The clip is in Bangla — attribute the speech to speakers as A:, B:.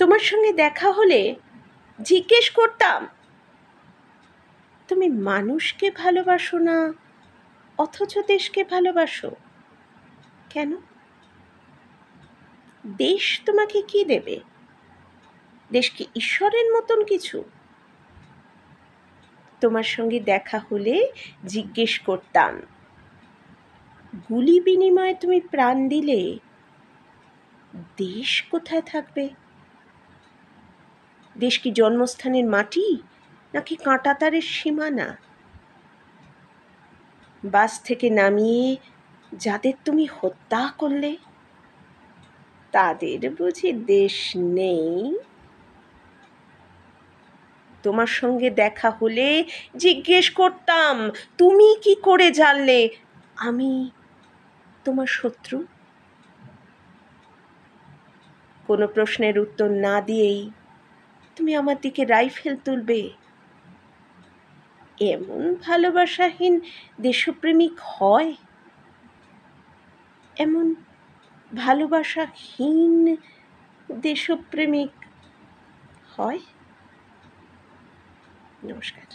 A: তোমার সঙ্গে দেখা হলে জিজ্ঞেস করতাম, তুমি মানুষকে ভালোবাসো না অথচ দেশকে ভালোবাসো কেন? দেশ তোমাকে কি দেবে? দেশ কি ঈশ্বরের মতন কিছু? তোমার সঙ্গে দেখা হলে জিজ্ঞেস করতাম, গুলি বিনিময়ে তুমি প্রাণ দিলে দেশ কোথায় থাকবে? দেশ কি জন্মস্থানের মাটি নাকি কাঁটাতারের সীমানা? বাস থেকে নামিয়ে যাদের তুমি হত্যা করলে তাদের বুঝি দেশ নেই? তোমার সঙ্গে দেখা হলে জিজ্ঞেস করতাম, তুমি কি করে জানলে আমি তোমার শত্রু? কোনো প্রশ্নের উত্তর না দিয়েই তুমি আমার দিকে রাইফেল তুলবে? এমন ভালোবাসাহীন দেশপ্রেমিক হয়? এমন ভালোবাসাহীন দেশপ্রেমিক হয়? নমস্কার।